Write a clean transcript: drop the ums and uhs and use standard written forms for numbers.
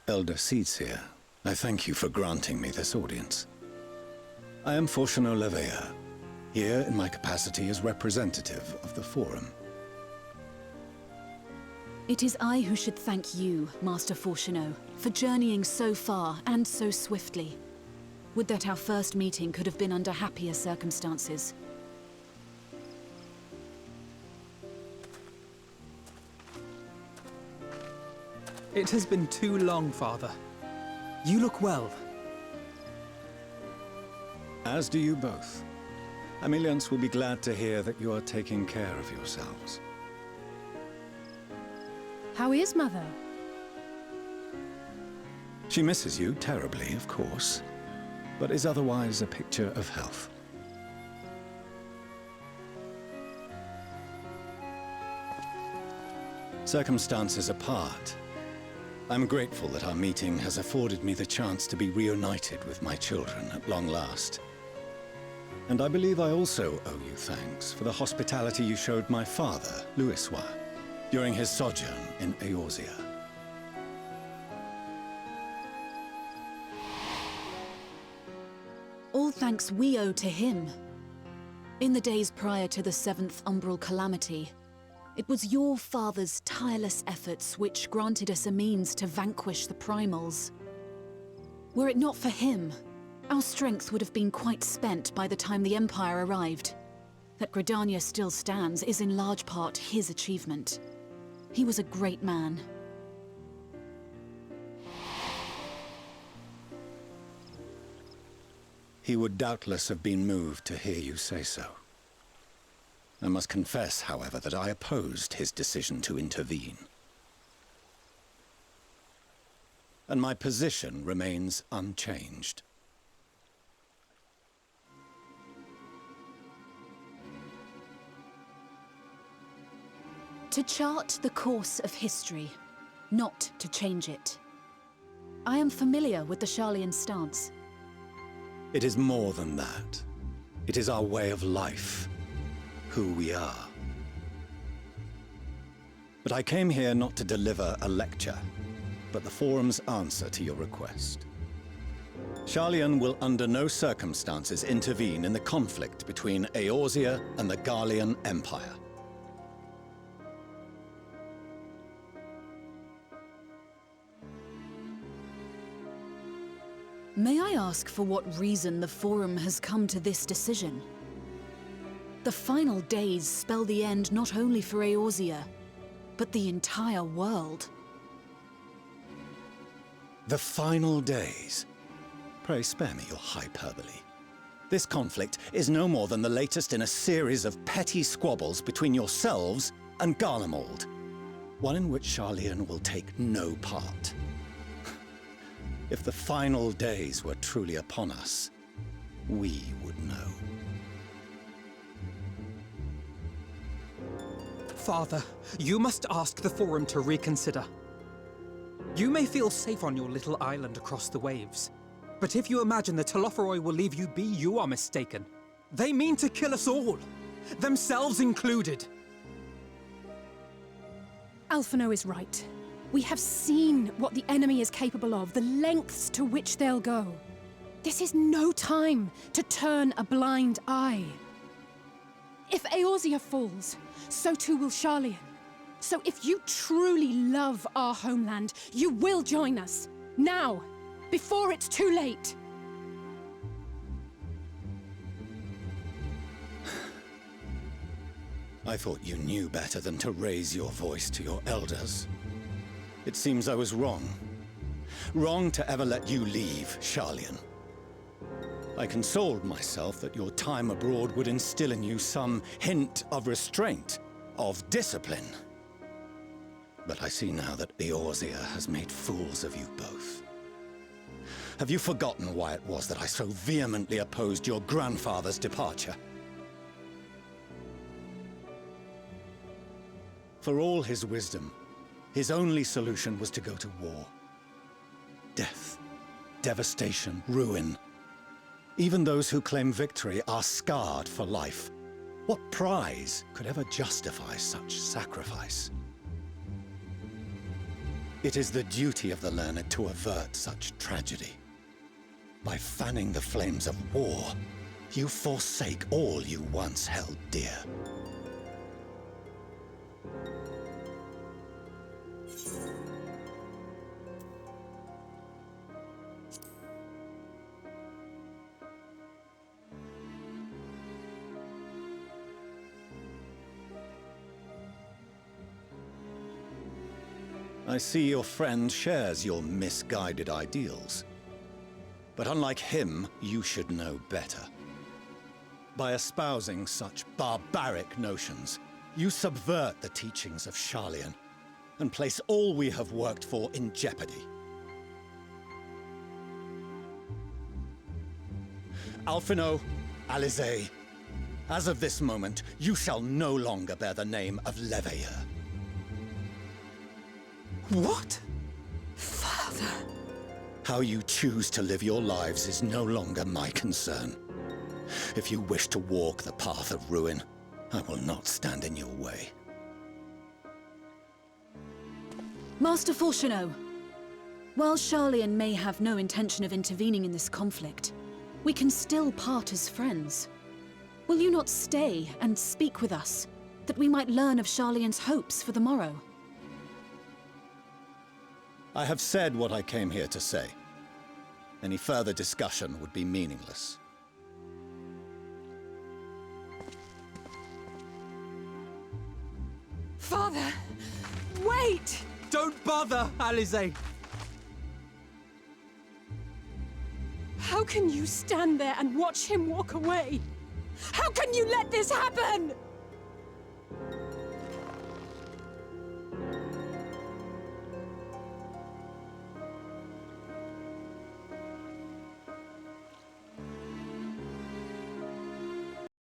Elder Seedseer, I thank you for granting me this audience. I am Forchenault, here in my capacity as representative of the Forum. It is I who should thank you, Master Forchenault, for journeying so far and so swiftly. Would that our first meeting could have been under happier circumstances. It has been too long, Father. You look well. As do you both. Ameliance will be glad to hear that you are taking care of yourselves. How is Mother? She misses you terribly, of course, but is otherwise a picture of health. Circumstances apart, I'm grateful that our meeting has afforded me the chance to be reunited with my children at long last. And I believe I also owe you thanks for the hospitality you showed my father, Louisois, during his sojourn in Eorzea. All thanks we owe to him. In the days prior to the 7th Umbral Calamity, it was your father's tireless efforts which granted us a means to vanquish the Primals. Were it not for him, our strength would have been quite spent by the time the Empire arrived. That Gridania still stands is in large part his achievement. He was a great man. He would doubtless have been moved to hear you say so. I must confess, however, that I opposed his decision to intervene. And my position remains unchanged. To chart the course of history, not to change it. I am familiar with the Sharlayan stance. It is more than that. It is our way of life, who we are. But I came here not to deliver a lecture, but the Forum's answer to your request. Sharlayan will under no circumstances intervene in the conflict between Eorzea and the Garlean Empire. May I ask for what reason the Forum has come to this decision? The final days spell the end not only for Eorzea, but the entire world. The final days? Pray spare me your hyperbole. This conflict is no more than the latest in a series of petty squabbles between yourselves and Garlemald, one in which Sharlayan will take no part. If the final days were truly upon us, we would know. Father, you must ask the Forum to reconsider. You may feel safe on your little island across the waves, but if you imagine the Telophoroi will leave you be, you are mistaken. They mean to kill us all, themselves included. Alphinaud is right. We have seen what the enemy is capable of, the lengths to which they'll go. This is no time to turn a blind eye. If Eorzea falls, so too will Sharlayan. So if you truly love our homeland, you will join us. Now, before it's too late. I thought you knew better than to raise your voice to your elders. It seems I was wrong. Wrong to ever let you leave, Sharlayan. I consoled myself that your time abroad would instill in you some hint of restraint, of discipline. But I see now that Eorzea has made fools of you both. Have you forgotten why it was that I so vehemently opposed your grandfather's departure? For all his wisdom, his only solution was to go to war. Death, devastation, ruin. Even those who claim victory are scarred for life. What prize could ever justify such sacrifice? It is the duty of the learned to avert such tragedy. By fanning the flames of war, you forsake all you once held dear. I see your friend shares your misguided ideals. But unlike him, you should know better. By espousing such barbaric notions, you subvert the teachings of Sharlayan and place all we have worked for in jeopardy. Forchenault, Alizé, as of this moment, you shall no longer bear the name of Leveilleur. What? Father. How you choose to live your lives is no longer my concern. If you wish to walk the path of ruin, I will not stand in your way. Master Forchenault, while Sharlayan may have no intention of intervening in this conflict, we can still part as friends. Will you not stay and speak with us, that we might learn of Sharlayan's hopes for the morrow? I have said what I came here to say. Any further discussion would be meaningless. Father! Wait! Don't bother, Alizé! How can you stand there and watch him walk away? How can you let this happen?